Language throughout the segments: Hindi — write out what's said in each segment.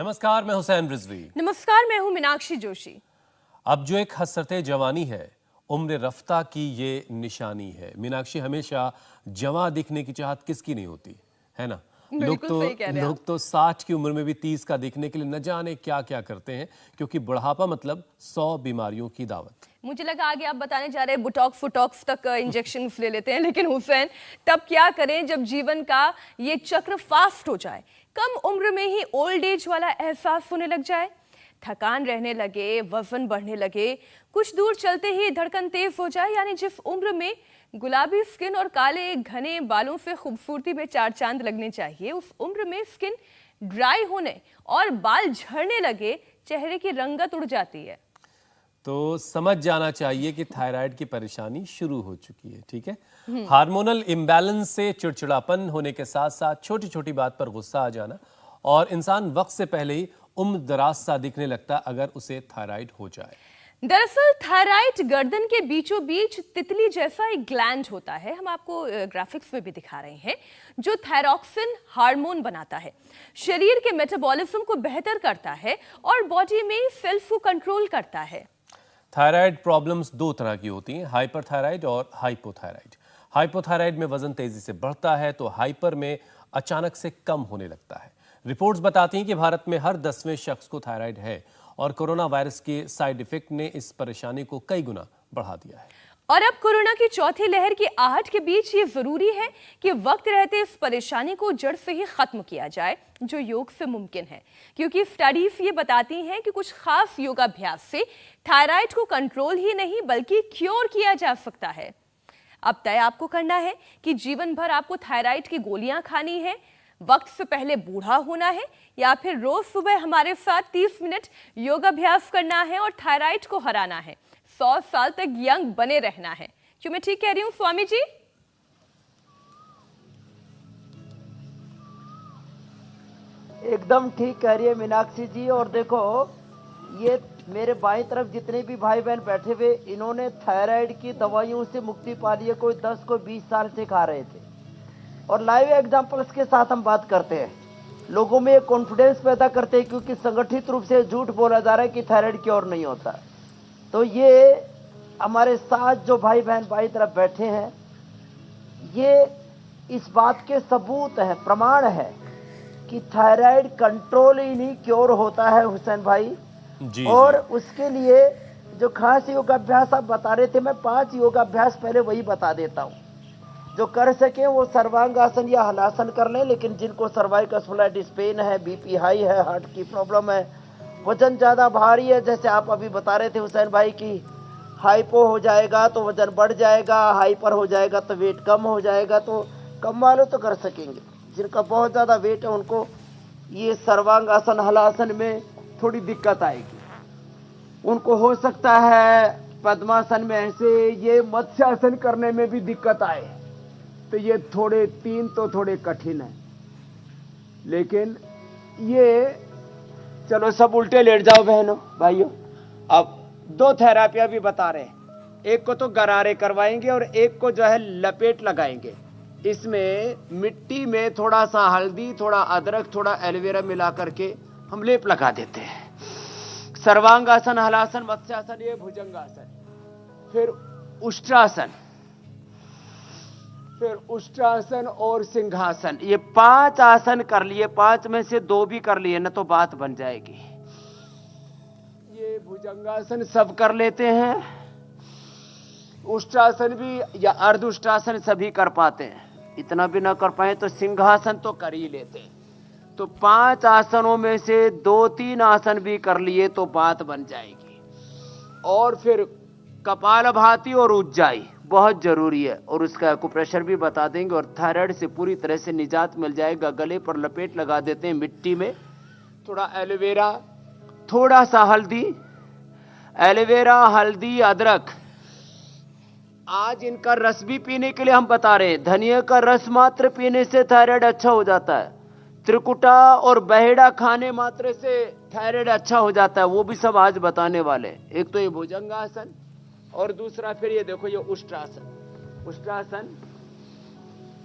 नमस्कार, मैं हुसैन रिजवी। नमस्कार, मैं हूं मीनाक्षी जोशी। अब जो एक हसरते जवानी है, उम्र रफ्ता की ये निशानी है। मीनाक्षी, हमेशा जवां दिखने की चाहत किसकी नहीं होती, है ना? बिल्कुल सही कह रहे हैं आप। लोग तो 60 की उम्र में भी 30 का दिखने के लिए न जाने क्या क्या करते हैं, क्योंकि बुढ़ापा मतलब 100 बीमारियों की दावत। मुझे लगा आगे आप बताने जा रहे हैं बुटॉक्स फुटॉक्स तक इंजेक्शन ले लेते हैं, लेकिन हुसैन तब क्या करें जब जीवन का ये चक्र फास्ट हो जाए, कम उम्र में ही ओल्ड एज वाला एहसास होने लग जाए, थकान रहने लगे, वजन बढ़ने लगे, कुछ दूर चलते ही धड़कन तेज हो जाए। यानी जिस उम्र में गुलाबी स्किन और काले घने बालों से खूबसूरती में चार चांद लगने चाहिए, उस उम्र में स्किन ड्राई होने और बाल झड़ने लगे, चेहरे की रंगत उड़ जाती है। तो समझ जाना चाहिए कि थायराइड की परेशानी शुरू हो चुकी है। ठीक है, हार्मोनल इम्बैलेंस से चिड़चिड़ापन होने के साथ साथ छोटी छोटी बात पर गुस्सा आ जाना, और इंसान वक्त से पहले ही उम्र दराज सा दिखने लगता अगर उसे थायराइड हो जाए। दरअसल थायराइड गर्दन के बीचों बीच तितली जैसा एक ग्लैंड होता है, हम आपको ग्राफिक्स में भी दिखा रहे हैं, जो थायरॉक्सिन हार्मोन बनाता है, शरीर के मेटाबॉलिज्म को बेहतर करता है और बॉडी में सेल्स को कंट्रोल करता है। थायराइड प्रॉब्लम्स दो तरह की होती हैं, हाइपरथायराइड और हाइपोथायराइड। हाइपोथायराइड में वजन तेजी से बढ़ता है, तो हाइपर में अचानक से कम होने लगता है। रिपोर्ट्स बताती हैं कि भारत में हर 10वें शख्स को थायराइड है, और कोरोना वायरस के साइड इफेक्ट ने इस परेशानी को कई गुना बढ़ा दिया है। और अब कोरोना की चौथी लहर की आहट के बीच ये जरूरी है कि वक्त रहते इस परेशानी को जड़ से ही खत्म किया जाए, जो योग से मुमकिन है, क्योंकि स्टडीज ये बताती हैं कि कुछ खास योगाभ्यास से थायराइड को कंट्रोल ही नहीं बल्कि क्योर किया जा सकता है। अब तय आपको करना है कि जीवन भर आपको थायराइड की गोलियां खानी है, वक्त से पहले बूढ़ा होना है, या फिर रोज सुबह हमारे साथ 30 मिनट योगाभ्यास करना है और थायराइड को हराना है, 100 साल तक यंग बने रहना है। क्यों मैं ठीक कह रही हूँ स्वामी जी? एकदम ठीक कह रही है मीनाक्षी जी। और देखो, ये मेरे बाईं तरफ जितने भी भाई बहन बैठे हुए, इन्होंने थायराइड की दवाइयों से मुक्ति पा ली है। कोई 10 को 20 साल से खा रहे थे, और लाइव एग्जांपल्स के साथ हम बात करते हैं, लोगों में एक कॉन्फिडेंस पैदा करते हैं, क्योंकि संगठित रूप से झूठ बोला जा रहा है कि थायराइड क्योर नहीं होता। तो ये हमारे साथ जो भाई बहन बाईं तरफ बैठे हैं, ये इस बात के सबूत है, प्रमाण है कि थायराइड कंट्रोल ही नहीं क्योर होता है हुसैन भाई जी, और उसके लिए जो खास योगाभ्यास आप बता रहे थे, मैं 5 योगाभ्यास पहले वही बता देता हूँ। जो कर सके वो सर्वांगासन या हलासन कर लें, लेकिन जिनको सर्वाइकल स्पॉन्डिलाइटिस पेन है, बीपी हाई है, हार्ट की प्रॉब्लम है, वजन ज़्यादा भारी है, जैसे आप अभी बता रहे थे हुसैन भाई की हाइपो हो जाएगा तो वजन बढ़ जाएगा, हाइपर हो जाएगा तो वेट कम हो जाएगा, तो कम वाले तो कर सकेंगे। जिनका बहुत ज़्यादा वेट है उनको ये सर्वांगासन हलासन में थोड़ी दिक्कत आएगी। उनको हो सकता है पद्मासन में ऐसे ये मत्स्यासन करने में भी दिक्कत आए, तो ये थोड़े 3 तो थोड़े कठिन है। लेकिन ये चलो सब उल्टे लेट जाओ बहनों भाइयों। अब 2 थेरापियां भी बता रहे हैं, एक को तो गरारे करवाएंगे और एक को जो है लपेट लगाएंगे। इसमें मिट्टी में थोड़ा सा हल्दी, थोड़ा अदरक, थोड़ा एलोवेरा मिला करके हम लेप लगा देते हैं। सर्वांगासन, हलासन, मत्स्यासन, ये भुजंगासन, फिर उष्ट्रासन, फिर उष्ट्रासन और सिंहासन, ये 5 आसन कर लिए। 5 में से 2 भी कर लिए ना तो बात बन जाएगी। ये भुजंगासन सब कर लेते हैं, उष्ट्रासन भी या अर्ध उष्ट्रासन सभी कर पाते हैं, इतना भी ना कर पाए तो सिंहासन तो कर ही लेते हैं। तो 5 आसनों में से 2-3 आसन भी कर लिए तो बात बन जाएगी। और फिर कपालभाति और उज्जाई बहुत जरूरी है, और उसका एक्यूप्रेशर भी बता देंगे। और थायराइड से पूरी तरह से निजात मिल जाएगा। गले पर लपेट लगा देते हैं मिट्टी में, थोड़ा एलोवेरा, थोड़ा सा हल्दी, एलोवेरा, हल्दी, अदरक। आज इनका रस भी पीने के लिए हम बता रहे हैं। धनिया का रस मात्र पीने से थायराइड अच्छा हो जाता है। त्रिकुटा और बहेड़ा खाने मात्र से थायराइड अच्छा हो जाता है, वो भी सब आज बताने वाले। एक तो ये भुजंगासन और दूसरा फिर ये देखो ये उष्ट्रासन। उष्ट्रासन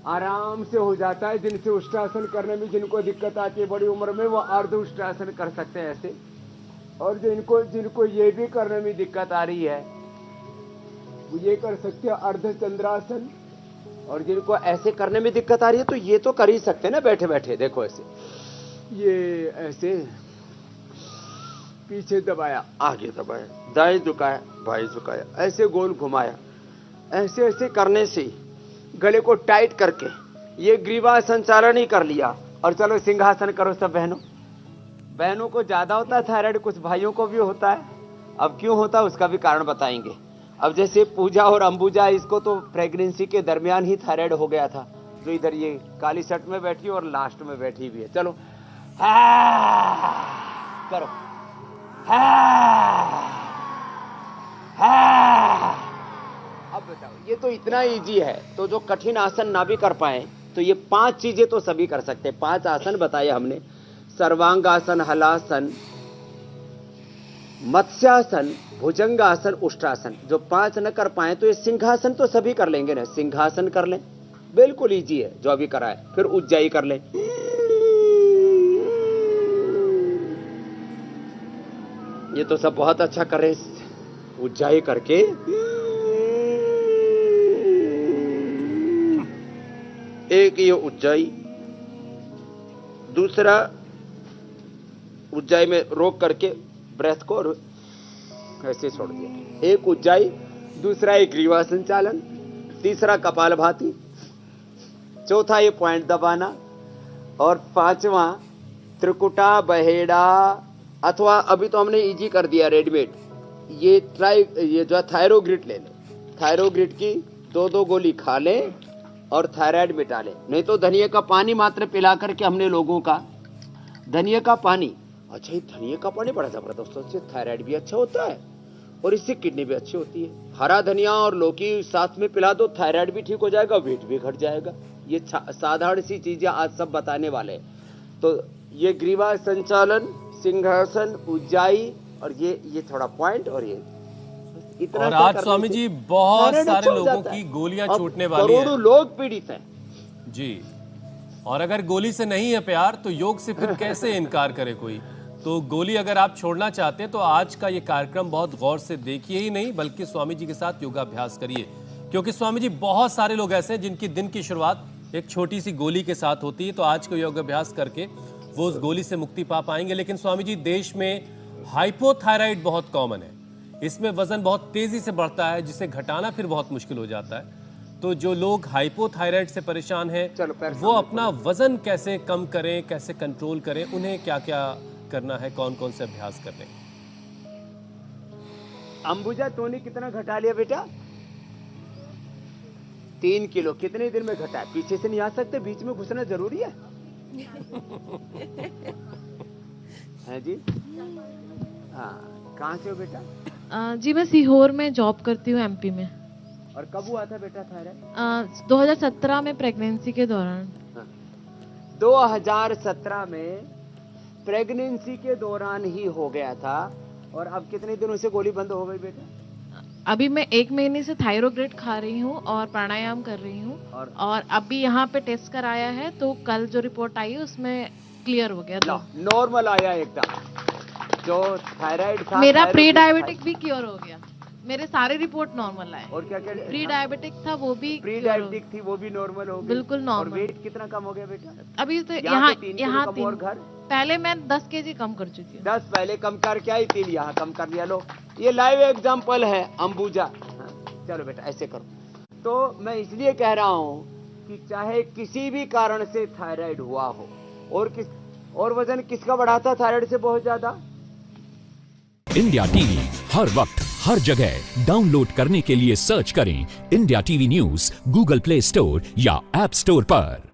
आराम से हो जाता है। जिनसे उष्ट्रासन करने में जिनको दिक्कत आती है बड़ी उम्र में, वो अर्ध उष्ट्रासन कर सकते हैं ऐसे। और जिनको ये भी करने में दिक्कत आ रही है वो ये कर सकते हैं अर्ध चंद्रासन। और जिनको ऐसे करने में दिक्कत आ रही है तो ये तो कर ही सकते हैं ना बैठे बैठे। देखो ऐसे, ये ऐसे पीछे दबाया, आगे दबाया, दाएं झुकाया, बाएं झुकाया, ऐसे गोल घुमाया। ऐसे ऐसे करने से गले को टाइट करके ये ग्रीवा संचालन ही कर लिया। और चलो सिंहासन करो सब बहनों को ज्यादा होता है थायराइड, कुछ भाइयों को भी होता है। अब क्यों होता है उसका भी कारण बताएंगे। अब जैसे पूजा और अंबुजा, इसको तो प्रेगनेंसी के दरमियान ही थायराइड हो गया था, जो इधर ये काली शर्ट में बैठी और लास्ट में बैठी भी है। चलो करो, अब बताओ, ये तो इतना इजी है। तो जो कठिन आसन ना भी कर पाए तो ये 5 चीजें तो सभी कर सकते हैं। 5 आसन बताए हमने, सर्वांगासन, हलासन, मत्स्यासन, भुजंगासन, उष्ट्रासन। जो 5 न कर पाए तो ये सिंहासन तो सभी कर लेंगे ना। सिंहासन कर लें, बिल्कुल इजी है जो अभी कराए। फिर उज्जाई कर लें, ये तो सब बहुत अच्छा कर रहे हैं। उज्जाई करके एक ये उज्जाई, दूसरा उज्जाई में रोक करके ब्रेथ को ऐसे छोड़ दिया। एक उज्जाई, दूसरा एक ग्रीवा संचालन, तीसरा कपालभाति, चौथा ये पॉइंट दबाना, और 5वां त्रिकुटा बहेड़ा, अथवा अभी तो हमने इजी कर दिया रेडीमेड, ये जो है थायरोग्रिड ले लो। थायरोग्रिड की 2-2 गोली खा लें और थायराइड मिटा लें। नहीं तो धनिया का पानी मात्र पिला करके हमने लोगों का, धनिया का पानी, अच्छा ये धनिया का पानी बड़ा जबरदस्त होता है, थायराइड भी अच्छा होता है और इससे किडनी भी अच्छी होती है। हरा धनिया और लौकी साथ में पिला दो, थायराइड भी ठीक हो जाएगा, वेट भी घट जाएगा। ये साधारण सी चीजें आज सब बताने वाले हैं। तो ये ग्रीवा संचालन, सिंहासन, उज्जाई, और ये थोड़ा पॉइंट, और ये इतना। और आज स्वामी जी बहुत सारे लोगों की गोलियां छूटने वाली हैं। करोड़ों लोग पीड़ित हैं जी। और अगर गोली से नहीं है प्यार तो योग से फिर कैसे इनकार करे कोई। तो गोली अगर आप छोड़ना चाहते हैं तो आज का ये कार्यक्रम बहुत गौर से देखिए ही नहीं, बल्कि स्वामी जी के साथ योगाभ्यास करिए। क्योंकि स्वामी जी बहुत सारे लोग ऐसे हैं जिनकी दिन की शुरुआत एक छोटी सी गोली के साथ होती है। तो आज को योगाभ्यास करके वो उस गोली से मुक्ति पा पाएंगे। लेकिन स्वामी जी, देश में हाइपोथायराइड बहुत कॉमन है। इसमें वजन बहुत तेजी से बढ़ता है, जिसे घटाना फिर बहुत मुश्किल हो जाता है। तो जो लोग हाइपोथायराइड से परेशान हैं, वो अपना वजन कैसे कम करें, कैसे कंट्रोल करें, उन्हें क्या क्या करना है, कौन कौन से अभ्यास करने हैं? अंबुजा तूने कितना घटा लिया बेटा? 3 किलो। कितने दिन में घटा? पीछे से नहीं आ सकते, बीच में घुसना जरूरी है। है जी? हाँ, कहाँ से हो बेटा? जी मैं सीहोर में जॉब करती हूँ, एमपी में। और कब हुआ था बेटा थायराइड? 2017 में प्रेगनेंसी के दौरान। 2017 में प्रेगनेंसी के दौरान ही हो गया था। और अब कितने दिनों से गोली बंद हो गई बेटा? अभी मैं 1 महीने से थायरोग्रिड खा रही हूँ और प्राणायाम कर रही हूँ। और अभी यहाँ पे टेस्ट कराया है तो कल जो रिपोर्ट आई है उसमें क्लियर हो गया। नॉर्मल आया एकदम। जो थायराइड था, मेरा प्री डायबिटिक भी क्योर हो गया। मेरे सारे रिपोर्ट नॉर्मल आए। और क्या क्या? प्री डायबिटिक था वो भी, प्री डायबिटिक थी वो भी नॉर्मल हो गई। बिल्कुल नॉर्मल। और वेट कितना कम हो गया बेटा? अभी तो यहाँ 3 और घर पहले मैं 10 kg कम कर चुकी हूँ। 10 पहले कम करके आई, 3 यहाँ कम कर लिया। लो, ये लाइव एग्जांपल है अंबुजा। चलो बेटा ऐसे करो। तो मैं इसलिए कह रहा हूँ कि चाहे किसी भी कारण से थायराइड हुआ हो, और वजन किसका बढ़ाता थायराइड से बहुत ज्यादा? इंडिया टीवी हर वक्त हर जगह डाउनलोड करने के लिए सर्च करें India TV news Google play store या ऐप स्टोर पर।